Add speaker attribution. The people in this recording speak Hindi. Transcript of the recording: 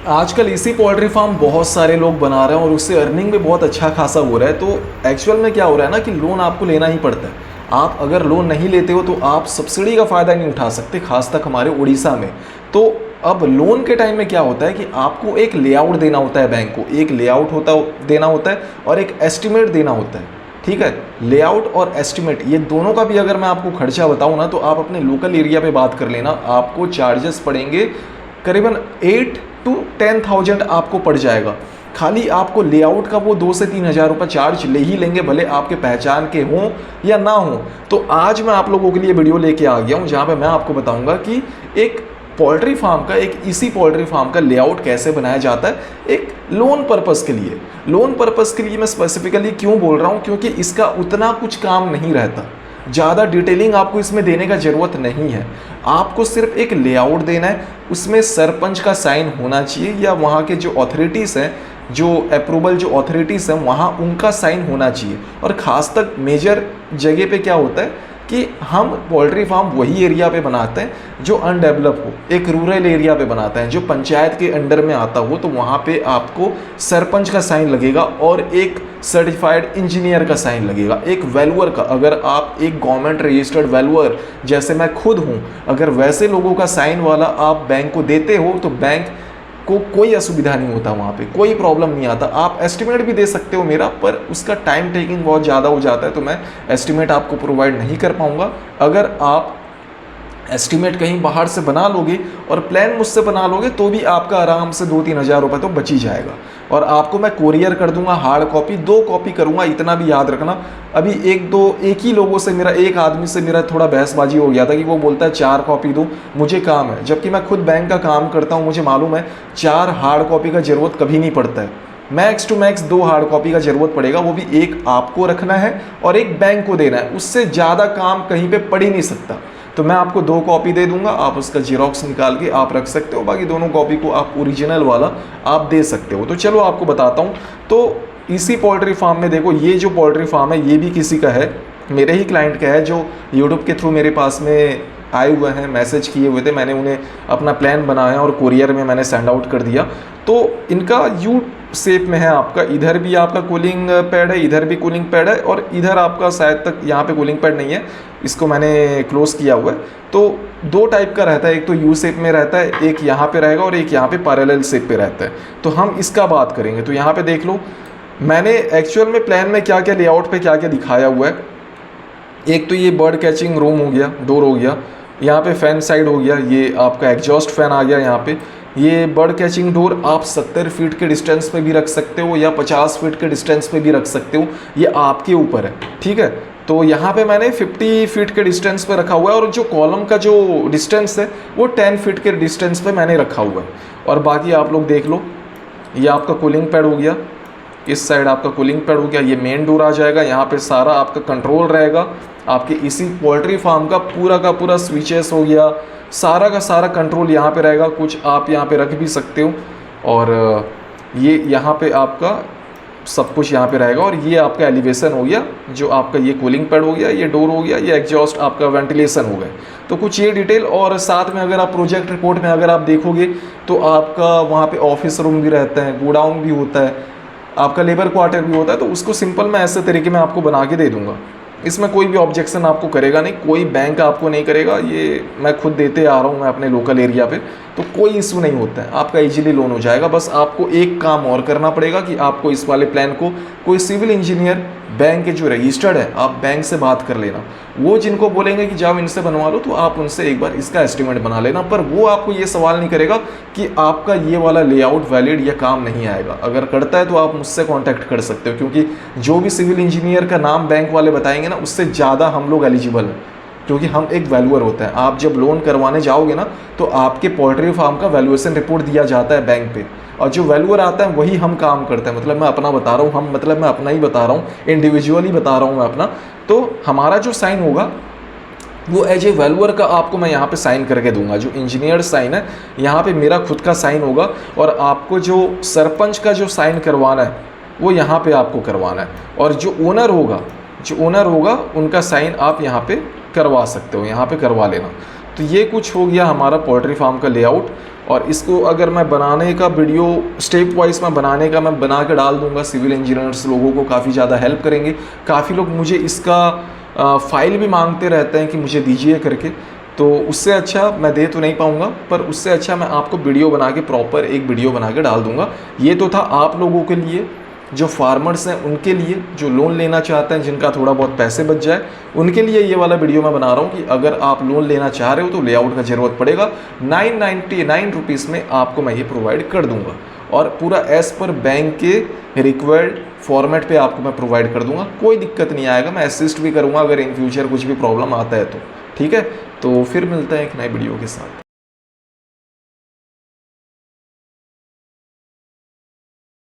Speaker 1: आजकल इसी पोल्ट्री फार्म बहुत सारे लोग बना रहे हैं और उससे अर्निंग भी बहुत अच्छा खासा हो रहा है। तो एक्चुअल में क्या हो रहा है ना कि लोन आपको लेना ही पड़ता है। आप अगर लोन नहीं लेते हो तो आप सब्सिडी का फ़ायदा नहीं उठा सकते, खास तक हमारे उड़ीसा में। तो अब लोन के टाइम में क्या होता है कि आपको एक लेआउट देना होता है, बैंक को एक लेआउट देना होता है और एक एस्टिमेट देना होता है। ठीक है, लेआउट और एस्टिमेट ये दोनों का भी अगर मैं आपको खर्चा बताऊँ ना तो आप अपने लोकल एरिया पे बात कर लेना, आपको चार्जेस पड़ेंगे करीबन 8 to 10,000 आपको पड़ जाएगा। खाली आपको लेआउट का वो 2 से 3 हज़ार रुपये चार्ज ले ही लेंगे, भले आपके पहचान के हों या ना हों। तो आज मैं आप लोगों के लिए वीडियो लेके आ गया हूँ जहाँ पे मैं आपको बताऊँगा कि एक पोल्ट्री फार्म का, एक इसी पोल्ट्री फार्म का लेआउट कैसे बनाया जाता है एक लोन पर्पस के लिए। लोन पर्पस के लिए मैं स्पेसिफिकली क्यों बोल रहा हूँ, क्योंकि इसका उतना कुछ काम नहीं रहता, ज़्यादा डिटेलिंग आपको इसमें देने का ज़रूरत नहीं है। आपको सिर्फ एक लेआउट देना है, उसमें सरपंच का साइन होना चाहिए या वहाँ के जो अथॉरिटीज़ हैं, जो अप्रूवल जो अथॉरिटीज़ हैं वहाँ उनका साइन होना चाहिए। और ख़ास तक मेजर जगह पे क्या होता है कि हम पोल्ट्री फार्म वही एरिया पे बनाते हैं जो अनडेवलप हो, एक रूरल एरिया पे बनाते हैं जो पंचायत के अंडर में आता हो। तो वहाँ पे आपको सरपंच का साइन लगेगा और एक सर्टिफाइड इंजीनियर का साइन लगेगा, एक वैल्यूअर का। अगर आप एक गवर्नमेंट रजिस्टर्ड वैल्यूअर जैसे मैं खुद हूँ, अगर वैसे लोगों का साइन वाला आप बैंक को देते हो तो बैंक को कोई असुविधा नहीं होता, वहाँ पे कोई प्रॉब्लम नहीं आता। आप एस्टिमेट भी दे सकते हो मेरा, पर उसका टाइम टेकिंग बहुत ज़्यादा हो जाता है, तो मैं एस्टिमेट आपको प्रोवाइड नहीं कर पाऊँगा। अगर आप एस्टिमेट कहीं बाहर से बना लोगे और प्लान मुझसे बना लोगे तो भी आपका आराम से 2-3 हज़ार रुपये तो बच ही जाएगा। और आपको मैं कोरियर कर दूंगा, हार्ड कॉपी 2 कॉपी करूंगा, इतना भी याद रखना। अभी एक ही लोगों से मेरा, एक आदमी से मेरा थोड़ा बहसबाजी हो गया था कि वो बोलता है 4 कॉपी दो, मुझे काम है, जबकि मैं खुद बैंक का काम करता हूँ, मुझे मालूम है 4 हार्ड कॉपी का ज़रूरत कभी नहीं पड़ता है। Max to max 2 hard copy का ज़रूरत पड़ेगा, वो भी एक आपको रखना है और एक बैंक को देना है। उससे ज़्यादा काम कहीं पे पड़ ही नहीं सकता। तो मैं आपको 2 कॉपी दे दूंगा, आप उसका जीरोक्स निकाल के आप रख सकते हो, बाकी दोनों कॉपी को आप ओरिजिनल वाला आप दे सकते हो। तो चलो आपको बताता हूँ। तो इसी पोल्ट्री फार्म में देखो, ये जो पोल्ट्री फार्म है ये भी किसी का है, मेरे ही क्लाइंट का है, जो यूट्यूब के थ्रू मेरे पास में आए हुए हैं, मैसेज किए हुए थे, मैंने उन्हें अपना प्लान बनाया और कुरियर में मैंने सेंड आउट कर दिया। तो इनका यू शेप में है, आपका इधर भी आपका कूलिंग पैड है, इधर भी कूलिंग पैड है और इधर आपका शायद तक यहाँ पे कूलिंग पैड नहीं है, इसको मैंने क्लोज किया हुआ है। तो 2 टाइप का रहता है, एक तो यू शेप में रहता है, एक यहाँ पे रहेगा और एक यहाँ पे पैरेलल शेप पे रहता है। तो हम इसका बात करेंगे। तो यहाँ पे देख लो मैंने एक्चुअल में प्लान में क्या क्या लेआउट पे क्या क्या दिखाया हुआ है। एक तो ये बर्ड कैचिंग रूम हो गया, डोर हो गया, यहाँ पे फैन साइड हो गया, ये आपका एग्जॉस्ट फैन आ गया यहाँ पे। ये बर्ड कैचिंग डोर आप 70 फीट के डिस्टेंस पे भी रख सकते हो या 50 फीट के डिस्टेंस पे भी रख सकते हो, ये आपके ऊपर है। ठीक है, तो यहाँ पे मैंने 50 फीट के डिस्टेंस पे रखा हुआ है और जो कॉलम का जो डिस्टेंस है वो 10 फीट के डिस्टेंस पे मैंने रखा हुआ है। और बाकी आप लोग देख लो, ये आपका कूलिंग पैड हो गया, इस साइड आपका कूलिंग पैड हो गया, ये मेन डोर आ जाएगा, यहाँ पे सारा आपका कंट्रोल रहेगा। आपके इसी पोल्ट्री फार्म का पूरा स्विचेस हो गया, सारा का सारा कंट्रोल यहाँ पे रहेगा। कुछ आप यहाँ पे रख भी सकते हो और ये यहाँ पे आपका सब कुछ यहाँ पे रहेगा। और ये आपका एलिवेशन हो गया, जो आपका ये कूलिंग पैड हो गया, ये डोर हो गया, ये एग्जॉस्ट आपका वेंटिलेशन हो गया। तो कुछ ये डिटेल। और साथ में अगर आप प्रोजेक्ट रिपोर्ट में अगर आप देखोगे तो आपका वहाँ पे ऑफिस रूम भी रहता है, गोडाउन भी होता है, आपका लेबर क्वार्टर भी होता है। तो उसको सिंपल मैं ऐसे तरीके में आपको बना के दे दूंगा, इसमें कोई भी ऑब्जेक्शन आपको करेगा नहीं, कोई बैंक आपको नहीं करेगा। ये मैं खुद देते आ रहा हूँ मैं अपने लोकल एरिया पे, तो कोई इशू नहीं होता है, आपका इजीली लोन हो जाएगा। बस आपको एक काम और करना पड़ेगा कि आपको इस वाले प्लान को कोई सिविल इंजीनियर, बैंक के जो रजिस्टर्ड है, आप बैंक से बात कर लेना। वो जिनको बोलेंगे कि जाओ इनसे बनवा लो, तो आप उनसे एक बार इसका एस्टिमेट बना लेना। पर वो आपको ये सवाल नहीं करेगा कि आपका ये वाला लेआउट वैलिड या काम नहीं आएगा। अगर करता है तो आप मुझसे कांटेक्ट कर सकते हो, क्योंकि जो भी सिविल इंजीनियर का नाम बैंक वाले बताएंगे ना, उससे ज़्यादा हम लोग एलिजिबल हैं, क्योंकि हम एक वैल्यूअर होते हैं। आप जब लोन करवाने जाओगे ना तो आपके पोल्ट्री फार्म का वैल्यूएशन रिपोर्ट दिया जाता है बैंक पे, और जो वैल्यूअर आता है वही हम काम करते हैं। मतलब मैं अपना बता रहा हूँ, मैं अपना ही बता रहा हूँ, इंडिविजुअली बता रहा हूँ मैं अपना। तो हमारा जो साइन होगा वो एज ए वैल्यूअर का आपको मैं यहाँ पे साइन करके दूंगा। जो इंजीनियर साइन है यहाँ पे मेरा खुद का साइन होगा, और आपको जो सरपंच का जो साइन करवाना है वो यहाँ पे आपको करवाना है। और जो ओनर होगा उनका साइन आप यहाँ पे करवा सकते हो, यहाँ पे करवा लेना। तो ये कुछ हो गया हमारा पोल्ट्री फार्म का लेआउट। और इसको अगर मैं बनाने का वीडियो स्टेप वाइज मैं बना के डाल दूंगा, सिविल इंजीनियर्स लोगों को काफ़ी ज़्यादा हेल्प करेंगे। काफ़ी लोग मुझे इसका फाइल भी मांगते रहते हैं कि मुझे दीजिए करके, तो उससे अच्छा मैं दे तो नहीं पाऊँगा, पर उससे अच्छा मैं आपको वीडियो बना के प्रॉपर एक वीडियो बना के डाल दूँगा। ये तो था आप लोगों के लिए, जो फार्मर्स हैं उनके लिए, जो लोन लेना चाहते हैं, जिनका थोड़ा बहुत पैसे बच जाए, उनके लिए ये वाला वीडियो मैं बना रहा हूँ कि अगर आप लोन लेना चाह रहे हो तो लेआउट का ज़रूरत पड़ेगा। 999 रुपीज़ में आपको मैं ये प्रोवाइड कर दूंगा, और पूरा एज पर बैंक के रिक्वायर्ड फॉर्मेट पे आपको मैं प्रोवाइड कर दूंगा। कोई दिक्कत नहीं आएगा, मैं असिस्ट भी करूँगा अगर इन फ्यूचर कुछ भी प्रॉब्लम आता है तो। ठीक है, तो फिर मिलते हैं एक नए वीडियो के साथ।